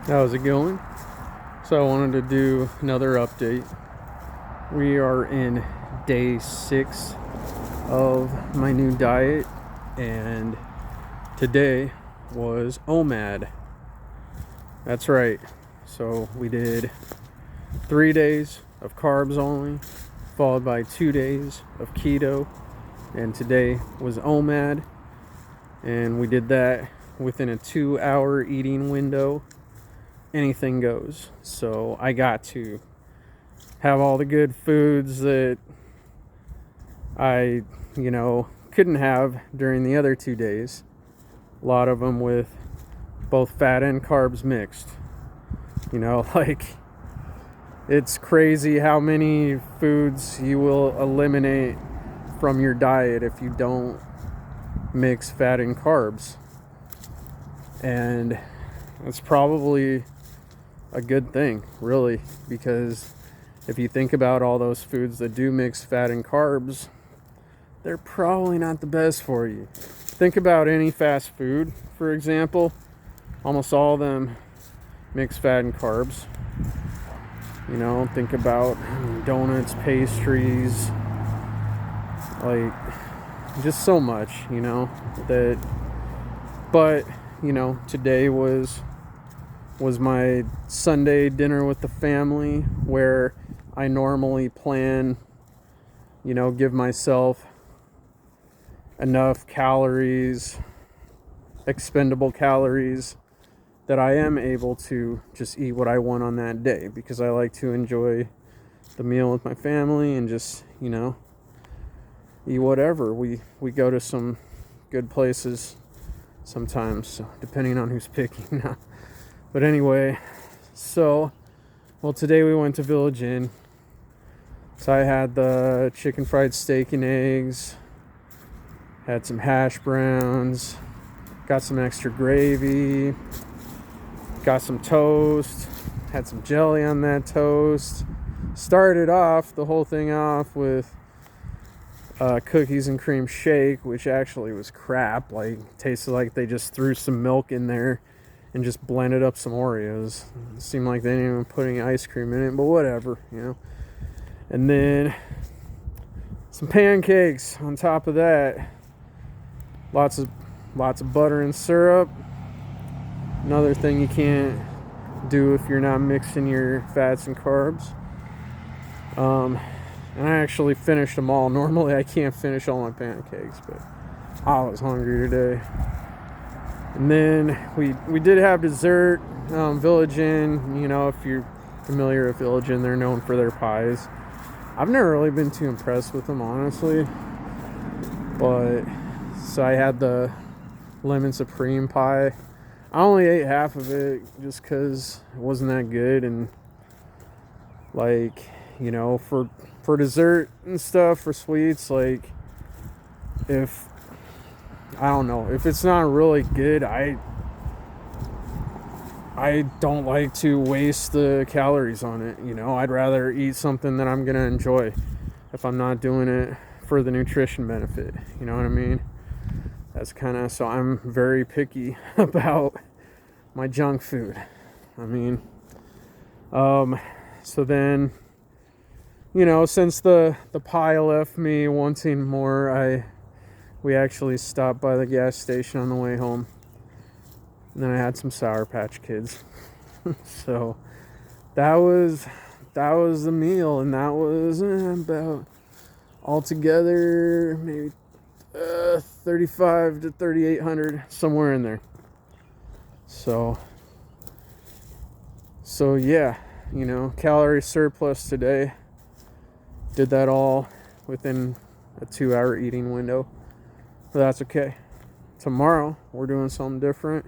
How's it going? So I wanted to do another update. We are in day 6 of my new diet, and today was OMAD. That's right. So we did 3 days of carbs only, followed by 2 days of keto, and today was OMAD, and we did that within a 2-hour eating window. Anything goes. So I got to have all the good foods that I, couldn't have during the other 2 days. A lot of them with both fat and carbs mixed. Like, it's crazy how many foods you will eliminate from your diet if you don't mix fat and carbs. And it's probably a good thing, really, because if you think about all those foods that do mix fat and carbs, they're probably not the best for you. Think about any fast food, for example. Almost all of them mix fat and carbs. Think about donuts, pastries, like just so much, that. But today was my Sunday dinner with the family, where I normally plan, give myself enough calories, expendable calories, that I am able to just eat what I want on that day, because I like to enjoy the meal with my family and just, eat whatever. We go to some good places sometimes, so depending on who's picking. But anyway, today we went to Village Inn. So I had the chicken fried steak and eggs, had some hash browns, got some extra gravy, got some toast, had some jelly on that toast. Started off the whole thing off with cookies and cream shake, which actually was crap. Like, tasted like they just threw some milk in there and just blended up some Oreos. It seemed like they didn't even put any ice cream in it, but whatever, And then some pancakes on top of that. Lots of butter and syrup. Another thing you can't do if you're not mixing your fats and carbs. And I actually finished them all. Normally I can't finish all my pancakes, but I was hungry today. And then we did have dessert. Village Inn, if you're familiar with Village Inn, they're known for their pies. I've never really been too impressed with them, honestly. But so I had the lemon supreme pie. I only ate half of it just because it wasn't that good. And for dessert and stuff, for sweets, if it's not really good, I don't like to waste the calories on it. I'd rather eat something that I'm gonna enjoy if I'm not doing it for the nutrition benefit. You know what I mean? That's so I'm very picky about my junk food. So then, since the pie left me wanting more, we actually stopped by the gas station on the way home. And then I had some Sour Patch Kids. So that was the meal, and that was about altogether maybe 35 to 3,800, somewhere in there. So yeah, calorie surplus today. Did that all within a 2-hour eating window. But that's okay. Tomorrow we're doing something different,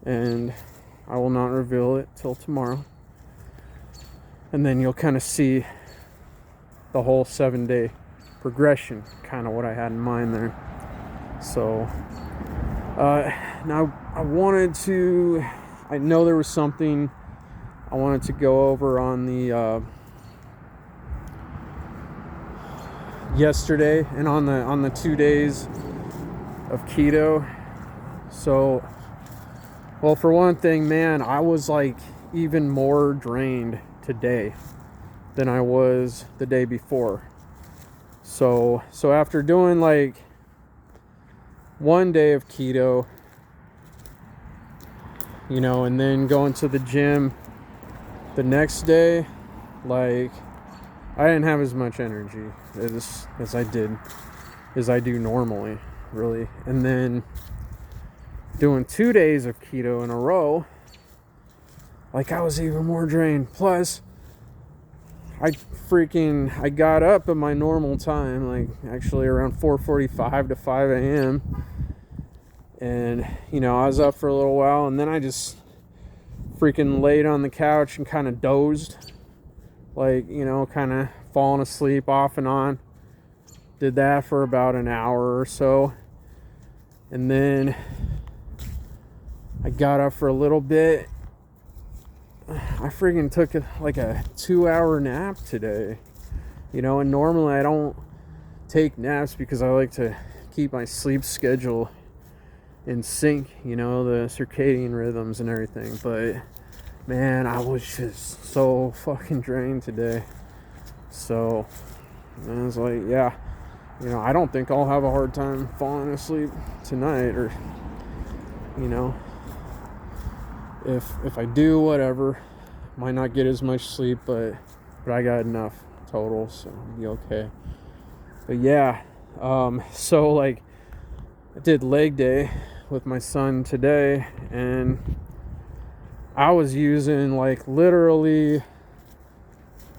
and I will not reveal it till tomorrow. And then you'll kind of see the whole 7-day progression, kind of what I had in mind there. So now I know there was something I wanted to go over on the yesterday and on the 2 days of keto. So Well, for one thing, man, I was like even more drained today than I was the day before. So after doing like one day of keto, you know, and then going to the gym the next day, like I didn't have as much energy as I do normally, really. And then doing 2 days of keto in a row, like I was even more drained. Plus, I got up at my normal time, like actually around 4:45 to 5 a.m. And, you know, I was up for a little while, and then I just freaking laid on the couch and kind of dozed, like, you know, kind of falling asleep off and on. Did that for about an hour or so, and then I got up for a little bit. I freaking took like a 2-hour nap today, you know, and normally I don't take naps because I like to keep my sleep schedule in sync, you know, the circadian rhythms and everything. But man, I was just so fucking drained today. So I was like, yeah, you know, I don't think I'll have a hard time falling asleep tonight, or, you know, if I do, whatever, might not get as much sleep, but I got enough total, so I'll be okay. But yeah, so like I did leg day with my son today, and I was using like literally,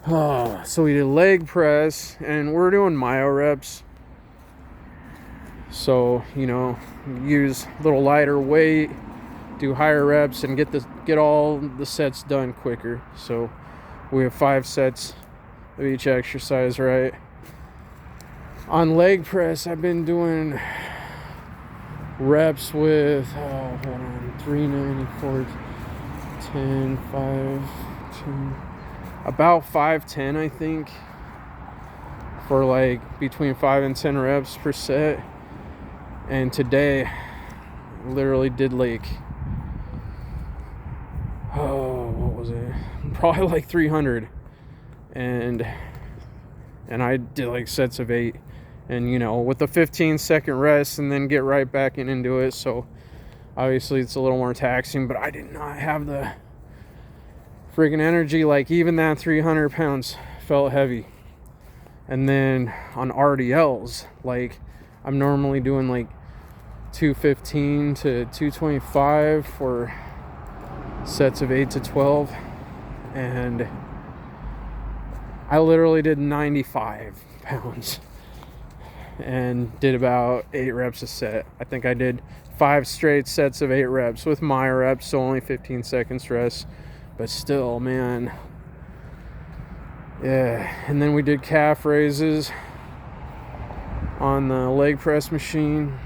so we did leg press, and we're doing myo reps. So, you know, use a little lighter weight, do higher reps, and get all the sets done quicker. So we have 5 sets of each exercise, right? On leg press, I've been doing reps with 394, 10, 5, 2, about 5-10, I think, for like between 5 and 10 reps per set. And today literally did like, what was it, probably like 300, and I did like sets of 8, and, you know, with a 15-second rest, and then get right back into it. So obviously it's a little more taxing, but I did not have the freaking energy. Like, even that 300 pounds felt heavy. And then on RDLs, like, I'm normally doing like 215 to 225 for sets of 8 to 12, and I literally did 95 pounds and did about 8 reps a set. I think I did 5 straight sets of 8 reps with my reps, so only 15 seconds rest, but still, man. Yeah. And then we did calf raises on the leg press machine,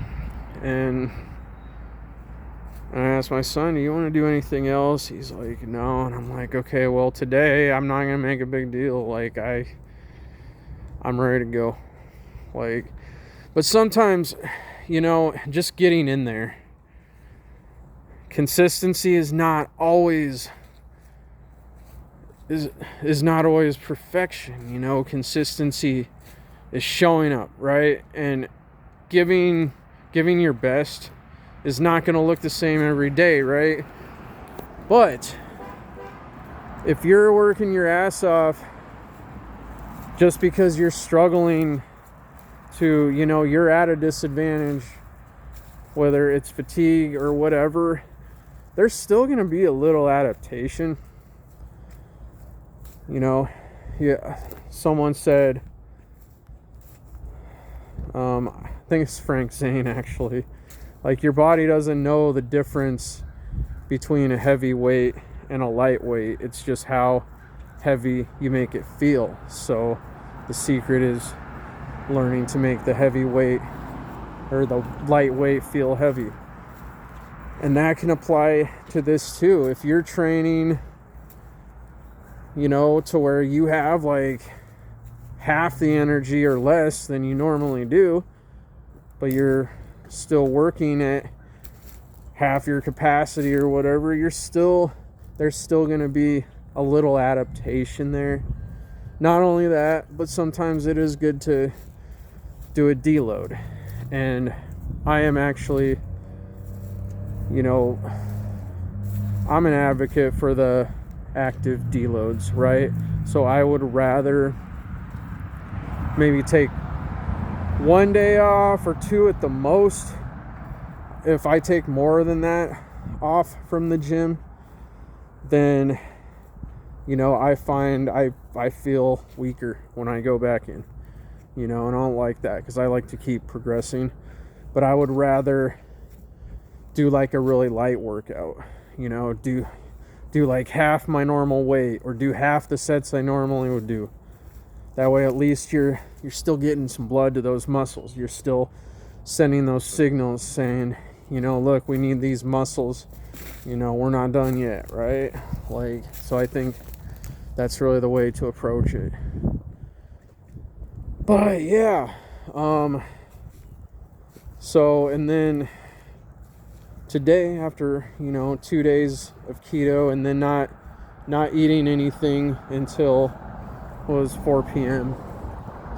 and I asked my son, do you want to do anything else? He's like, no. And I'm like, okay, well, today I'm not gonna make a big deal. Like, I'm ready to go. Like, but sometimes, you know, just getting in there, consistency is not always perfection. You know, consistency is showing up, right? And giving your best is not going to look the same every day, right? But if you're working your ass off just because you're struggling to, you know, you're at a disadvantage, whether it's fatigue or whatever, there's still going to be a little adaptation. You know, yeah, someone said, I think it's Frank Zane, actually, like, your body doesn't know the difference between a heavy weight and a light weight. It's just how heavy you make it feel. So the secret is learning to make the heavy weight or the light weight feel heavy. And that can apply to this too. If you're training, you know, to where you have like half the energy or less than you normally do, but you're still working at half your capacity or whatever, there's still going to be a little adaptation there. Not only that, but sometimes it is good to do a deload. And I am actually, I'm an advocate for the active deloads, right? So I would rather maybe take 1 day off or 2 at the most. If I take more than that off from the gym, then I find I feel weaker when I go back in, and I don't like that because I like to keep progressing. But I would rather do like a really light workout, do like half my normal weight or do half the sets I normally would do. That way at least you're still getting some blood to those muscles. You're still sending those signals saying, look, we need these muscles, we're not done yet, right? So I think that's really the way to approach it. But yeah, so, and then today, after 2 days of keto and then not eating anything until was 4 p.m.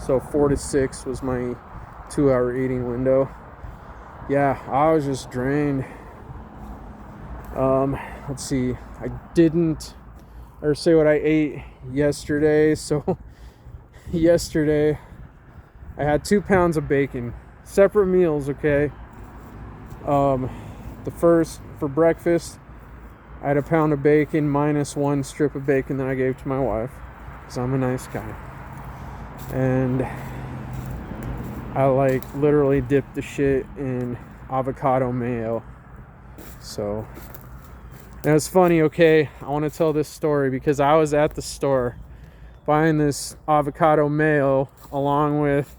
So 4 to 6 was my 2-hour eating window. Yeah, I was just drained. Let's see, I didn't or say what I ate yesterday. So yesterday I had 2 pounds of bacon, separate meals, okay? The first, for breakfast, I had a pound of bacon minus 1 strip of bacon that I gave to my wife, because I'm a nice guy. And I literally dipped the shit in avocado mayo. So, and it's funny, okay? I want to tell this story because I was at the store buying this avocado mayo along with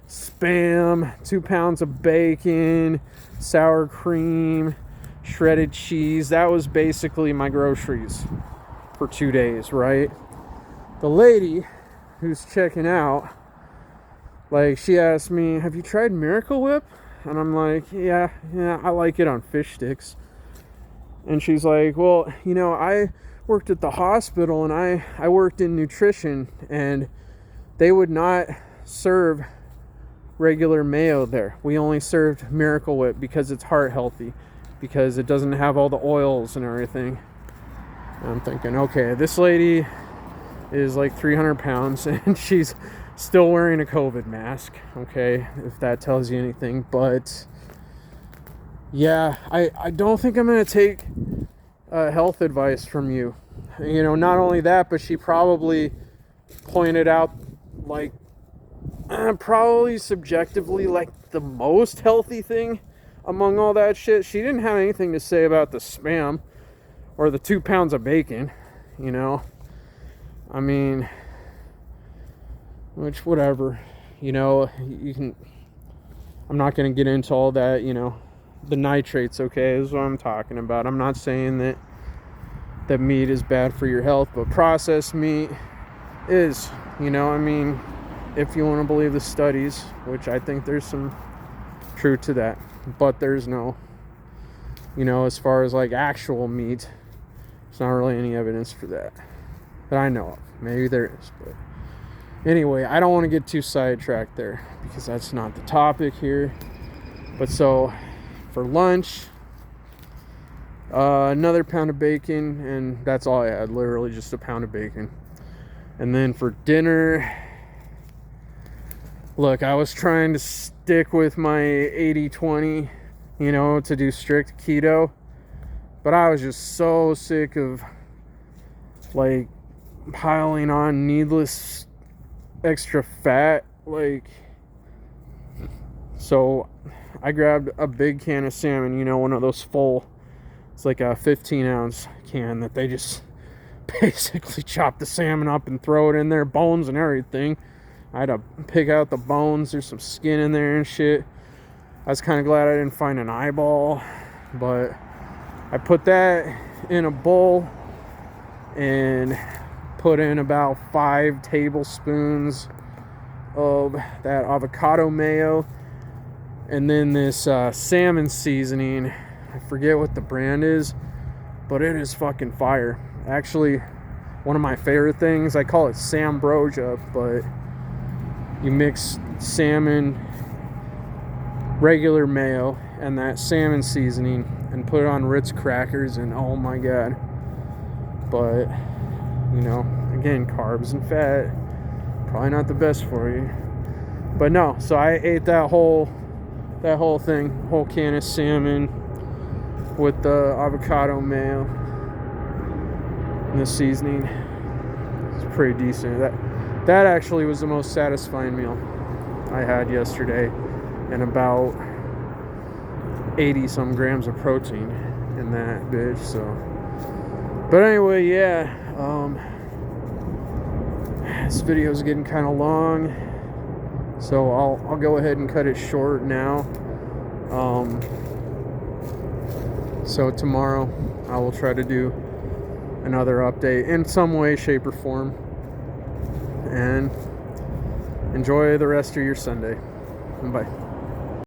Spam, 2 pounds of bacon, sour cream, shredded cheese. That was basically my groceries for 2 days, right? The lady who's checking out, she asked me, have you tried Miracle Whip? And I'm like, yeah, I like it on fish sticks. And she's like, well, I worked at the hospital and I worked in nutrition, and they would not serve regular mayo there. We only served Miracle Whip because it's heart healthy, because it doesn't have all the oils and everything. And I'm thinking, okay, this lady is 300 pounds and she's still wearing a COVID mask, okay, if that tells you anything. But yeah, I don't think I'm going to take health advice from you. Not only that, but she probably pointed out probably subjectively the most healthy thing among all that shit. She didn't have anything to say about the Spam or the 2 pounds of bacon, I mean, which, whatever, you can, I'm not going to get into all that, the nitrates, okay, is what I'm talking about. I'm not saying that meat is bad for your health, but processed meat is, I mean, if you want to believe the studies, which I think there's some truth to that, but there's no, as far as actual meat, there's not really any evidence for that I know of. Maybe there is, but anyway, I don't want to get too sidetracked there because that's not the topic here. But so for lunch, another pound of bacon, and that's all I had, literally just a pound of bacon. And then for dinner, look, I was trying to stick with my 80-20, to do strict keto, but I was just so sick of piling on needless extra fat. So I grabbed a big can of salmon, one of those full, it's a 15-ounce can that they just basically chop the salmon up and throw it in there, bones and everything. I had to pick out the bones. There's some skin in there and shit. I was kind of glad I didn't find an eyeball, but I put that in a bowl and put in about 5 tablespoons of that avocado mayo, and then this salmon seasoning. I forget what the brand is, but it is fucking fire. Actually, one of my favorite things, I call it Sambrosia, but you mix salmon, regular mayo, and that salmon seasoning and put it on Ritz crackers, and oh my god. But, you know, again, carbs and fat, probably not the best for you. But no, so I ate that whole thing, whole can of salmon with the avocado mayo and the seasoning. It's pretty decent. That actually was the most satisfying meal I had yesterday, and about 80 some grams of protein in that bitch. So, but anyway, yeah, this video is getting kind of long, so I'll go ahead and cut it short now. So tomorrow I will try to do another update in some way, shape, or form, and enjoy the rest of your Sunday. Bye.